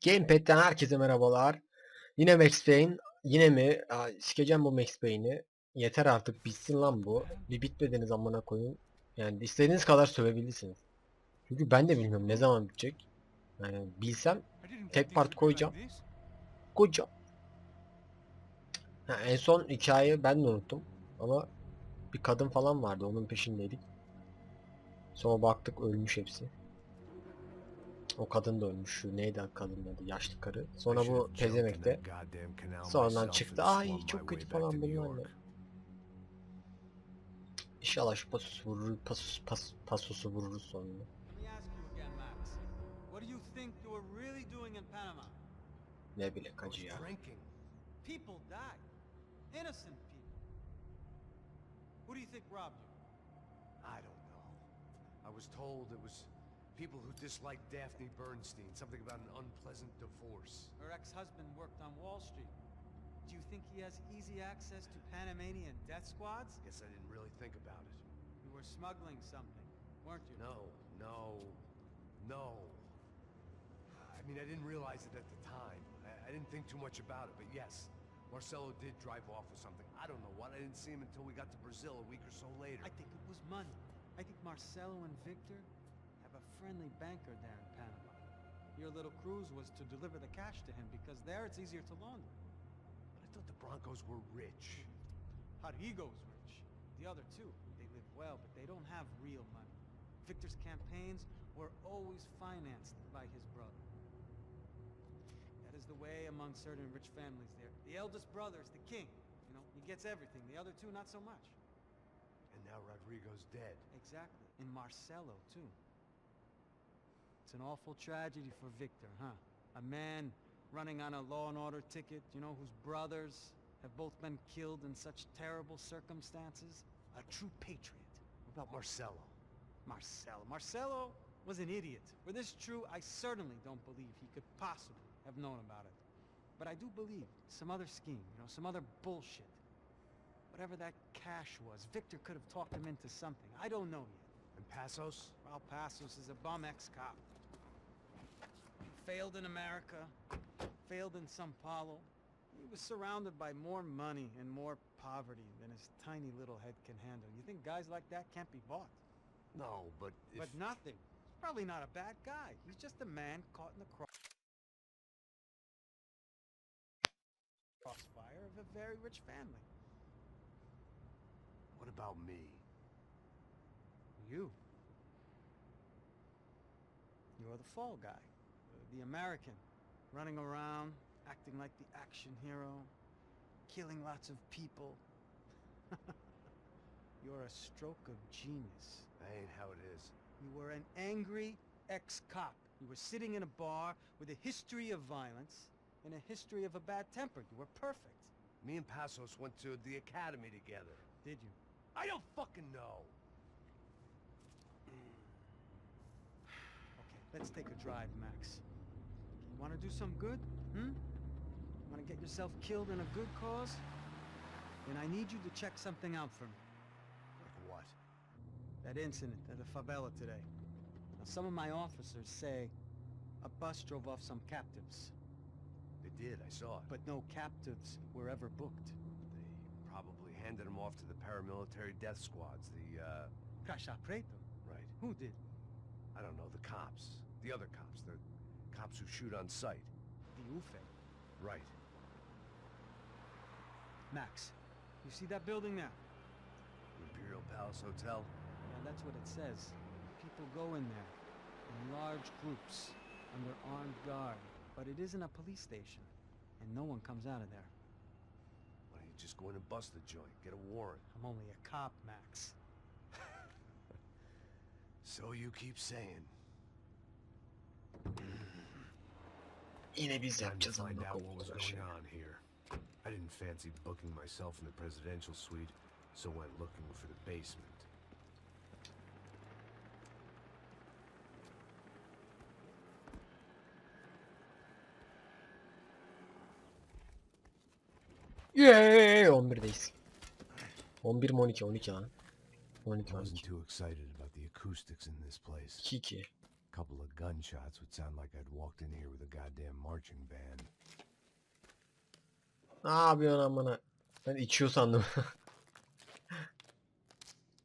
Gamepad'den herkese merhabalar. Yine Max Payne. Yine mi? Sikeceğim bu Max Payne'i. Yeter artık bitsin lan bu. Bir bitmediniz amına koyun. Yani istediğiniz kadar sövebilirsiniz. Çünkü ben de bilmiyorum ne zaman bitecek. Yani bilsem tek part koyacağım. Koyacağım. En son hikayeyi ben de unuttum. Ama bir kadın falan vardı, onun peşindeydik. Sonra baktık ölmüş hepsi. O kadın da ölmüş. Şu neydi kadının adı? Yaşlı karı. Sonra bu pezemek de sonradan çıktı. Ay çok kötü falan bunlar ne? İnşallah şu pasosu vurur, pasosu vururuz sonunda. Let me ask you again, Max. What do you think you were really doing in Panama? Ne bilek acı ya. People died. Innocent people. Who do you think robbed you? I don't know. I was told it was people who disliked Daphne Bernstein, something about an unpleasant divorce. Her ex-husband worked on Wall Street. Do you think he has easy access to Panamanian death squads? Guess I didn't really think about it. You were smuggling something, weren't you? No. I mean, I didn't realize it at the time. I didn't think too much about it, but yes, Marcelo did drive off with something. I don't know what. I didn't see him until we got to Brazil a week or so later. I think it was money. I think Marcelo and Victor have a friendly banker there in Panama. Your little cruise was to deliver the cash to him because there it's easier to launder. But I thought the Broncos were rich. Rodrigo's rich. The other two, they live well, but they don't have real money. Victor's campaigns were always financed by his brother. That is the way among certain rich families there. The eldest brother is the king. You know, he gets everything. The other two, not so much. And now Rodrigo's dead. Exactly. And Marcelo, too. It's an awful tragedy for Victor, huh? A man running on a law and order ticket, you know, whose brothers have both been killed in such terrible circumstances. A true patriot. What about Marcelo? Marcelo was an idiot. Were this true, I certainly don't believe he could possibly have known about it. But I do believe some other scheme, you know, some other bullshit. Whatever that cash was, Victor could have talked him into something. I don't know yet. And Passos? Well, Passos is a bum ex-cop. He failed in America, failed in Sao Paulo. He was surrounded by more money and more poverty than his tiny little head can handle. You think guys like that can't be bought? No, but if... But nothing. He's probably not a bad guy. He's just a man caught in the crossfire of a very rich family. What about me? You. You're the fall guy. The American. Running around, acting like the action hero. Killing lots of people. You're a stroke of genius. That ain't how it is. You were an angry ex-cop. You were sitting in a bar with a history of violence and a history of a bad temper. You were perfect. Me and Passos went to the academy together. Did you? I don't fucking know. Okay, let's take a drive, Max. You want to do some good? Want to get yourself killed in a good cause? Then I need you to check something out for me. Like what? That incident at the favela today. Now, some of my officers say a bus drove off some captives. They did, I saw it. But no captives were ever booked. They probably handed them off to the paramilitary death squads, Cracha Preto? Right. Who did? I don't know, the cops. The other cops. The cops who shoot on sight. The UFE. Right. Max, you see that building there? Imperial Palace Hotel? Yeah, that's what it says. People go in there in large groups under armed guard. But it isn't a police station, and no one comes out of there. Why don't you just go in and bust the joint? Get a warrant. I'm only a cop, Max. So you keep saying. Yine biz Time to yapacağız find amına out what was koyayım. going on here. I didn't fancy booking myself in the presidential suite, so went looking for the basement. Yeee 11'deyiz. 11 mi 12 lan. 12 I wasn't 12. too excited about the acoustics in this place. 2-2. couple of gunshots would sound like I'd walked in here with a goddamn marching band. Ne yapıyorsun amına? Ben içiyor sandım. It wasn't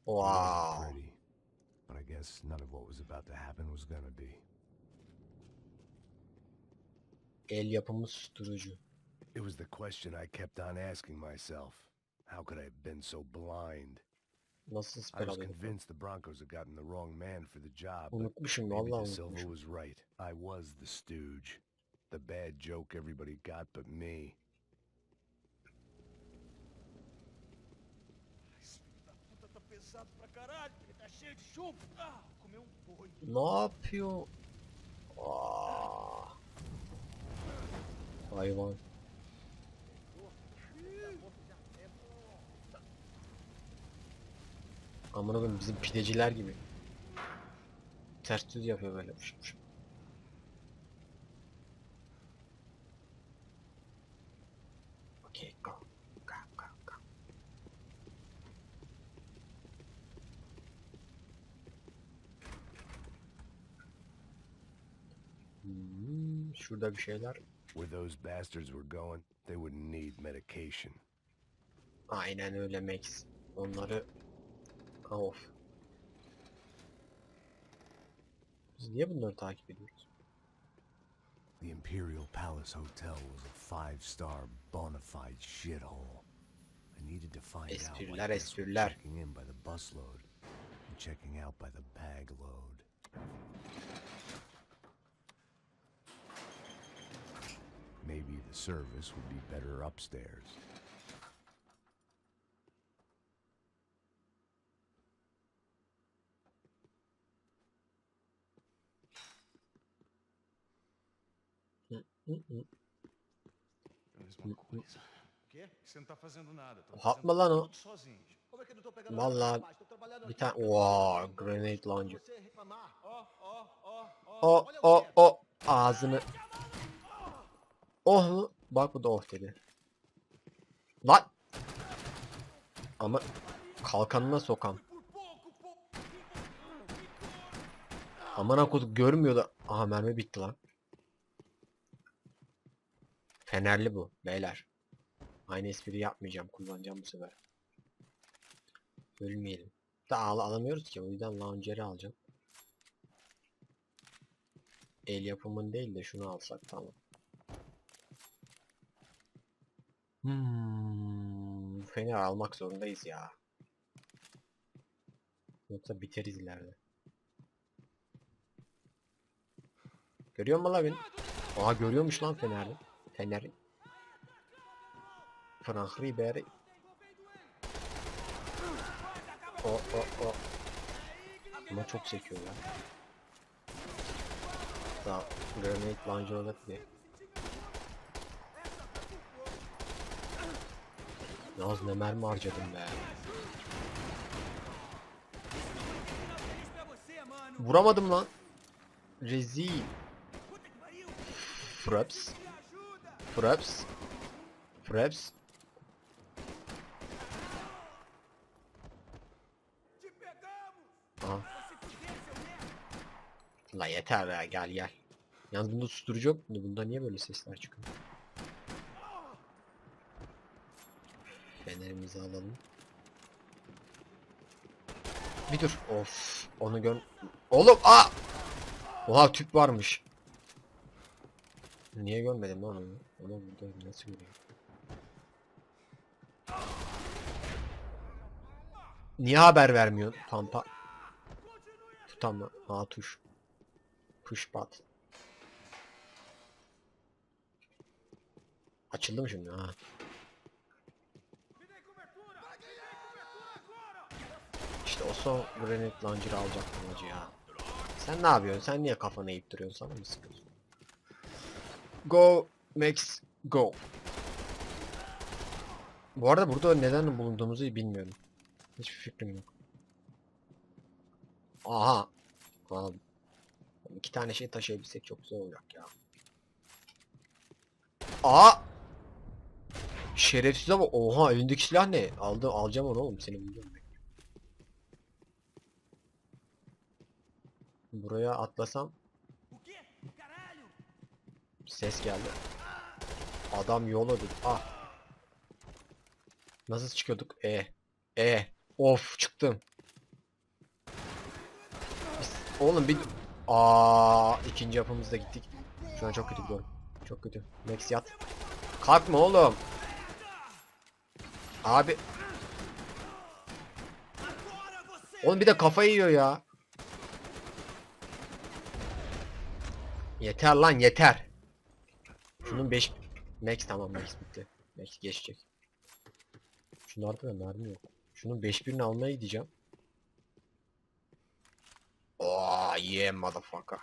Wow. pretty, but I guess none of what was about to happen was gonna be. El yapımı susturucu. It was the question I kept on asking myself. How could I have been so blind? Nasıl I siper was alıyorduk? convinced the Broncos had gotten the wrong man for the job, but Unutmuşum maybe vallahi De Silva unutmuşum. was right. I was the stooge. The bad joke everybody got but me. Ne yapıyor? Aa. Hayvan. Amına koyayım bizim pideciler gibi. Ters düz yapıyor böyle. Okay, go. Go, go, go. Şurada bir şeyler. Where those bastards were going, they wouldn't need medication. Aynen öyle Max. Onları... Of. Biz niye bunları takip ediyoruz? The Imperial Palace Hotel was a 5-star bona fide shithole. I needed to find out why Espriler, guests were espriler. checking in by the busload and checking out by the bag load. Maybe the service would be better upstairs. Mesma coisa. O quê? Você não tá fazendo nada. Tô Hap mı lan o? tudo sozinho. Como é que eu não tô pegando Vallahi nada, rapaz? Tô trabalhando bir aqui, tane... cara. Wow, grenade launcher. Você reclamar. O ağzını. Oh mu? Bak bu da oh dedi. Lan! Ama kalkanına sokan. Aman akuduk görmüyor da. Aha mermi bitti lan. Fenerli bu beyler. Aynı espri yapmayacağım, kullanacağım bu sefer. Ölmeyelim. Da alamıyoruz ki, o yüzden launcher'i alacağım. El yapımın değil de şunu alsak tamam. Fener almak zorundayız ya. Yoksa biteriz ileride. Görüyor musun lan beni? Aa görüyormuş lan Fener'i. Fener'i. Frank Ribery. O. Ama çok sekiyor ya. Daha grenade launcher olarak diye. Yalnız ne mermi harcadım be. Vuramadım lan. Rezil. Fraps. Aha. La yeter ya, gel. Yalnız bunda susturucu yok. Bunda niye böyle sesler çıkıyor? Fenerimizi alalım. Bir dur. Of. Onu gör. Oğlum aa! Oha tüp varmış. Niye görmedim lan onu? Onu burada nasıl göreyim? Niye haber vermiyorsun? Pampa. Tutamma. Ha tuş. Push button. Açıldı mı şimdi? Ha. İşte o son granite launcher'ı alacaktım hacı ya. Sen ne yapıyorsun? Sen niye kafanı eğip duruyorsun? Sana mı sıkıyorsun? Go Max go. Bu arada burada neden bulunduğumuzu bilmiyorum. Hiçbir fikrim yok. Aha. Aa, 2 tane şey taşıyabilsek çok güzel olacak ya. Aa! Şerefsiz ama oha elindeki silah ne? Alacağım onu oğlum, seni bulacağım ben. Buraya atlasam. Ses geldi. Adam yol ödedi. Ah. Nasıl çıkıyorduk? Of çıktım. Oğlum bir... ikinci yapımızda gittik. Şu an çok kötü gidiyorum. Çok kötü. Max yat. Kalkma oğlum. Abi. Oğlum bir de kafayı yiyor ya. Yeter lan yeter. Şunun 5... Max tamam Max bitti. Max geçecek. Şunlarda da mermi yok. Şunun 5 almaya gideceğim. Oh yeah motherfucker.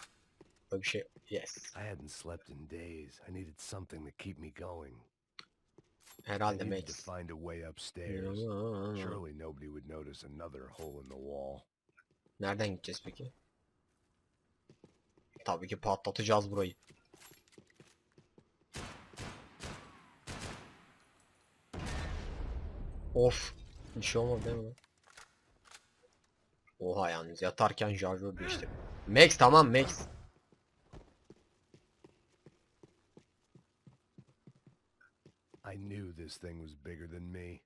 Böyle bir şey. Yes. I hadn't slept in days. I needed something to keep me going. Herhalde I needed to Max. find a way upstairs. Surely nobody would notice another hole in the wall. Nereden gideceğiz peki? Tabii ki patlatacağız burayı. Of. Bir şey olmadı değil mi? Oha yalnız yatarken şarjör değişti. Max tamam Max. I knew this thing was bigger than me.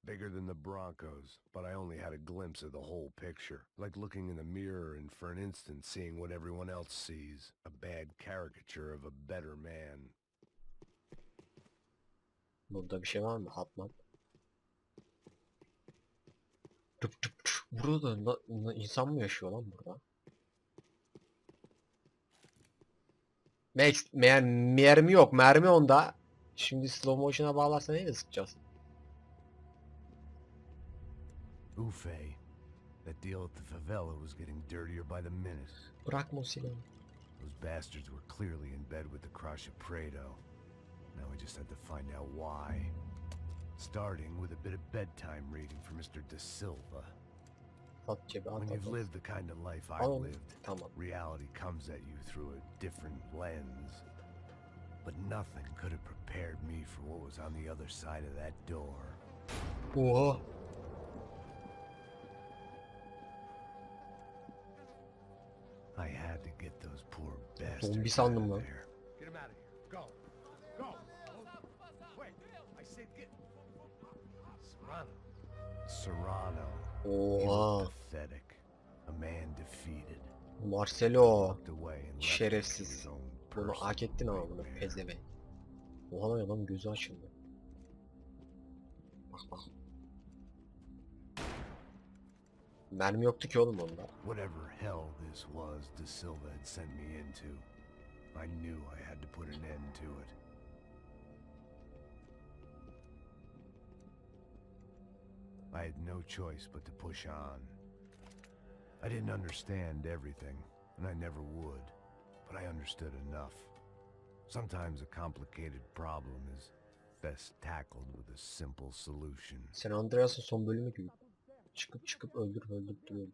Bigger than the Broncos, but I only had a glimpse of the whole picture. Like looking in the mirror and for an instant seeing what everyone else sees. A bad caricature of a better man. Burada bir şey var mı? Hatman. Burada insan mı yaşıyor lan burada? Max mermi yok. Mermi onda. Şimdi slow motion'a bağlarsa neyle sıkacağız? Ufe. That deal at the favela was getting dirtier by the minute. Bırakma o silahı. Those bastards were clearly in bed with the Crush of Prado. Now we just had to find out why. Starting with a bit of bedtime reading for Mr. De Silva. At cebe at When at. you've lived the kind of life Al I've onu. lived, Tamam. reality comes at you through a different lens. But nothing could have prepared me for what was on the other side of that door. Oha. I had to get those poor bastards Zombi out sandım of lan. there. Get them out of here. Go. Go. Wait. I said get. Serrano. Serrano. He Oha. looked pathetic. A man defeated. Marcelo. Walked away and left me to Şerefsiz. his own Bunu personal hak ettin ama bunu nightmare. pezevenk. Oha lan adam gözü açıldı. Bak bak. Mermi yoktu ki oğlum onda. Whatever hell this was De Silva had sent me into, I knew I had to put an end to it. I had no choice but to push on. I didn't understand everything, and I never would, but I understood enough. Sometimes a complicated problem is best tackled with a simple solution. Sen Andreas'ın son bölümü gibi. Çıkıp öldürüp duruyordu.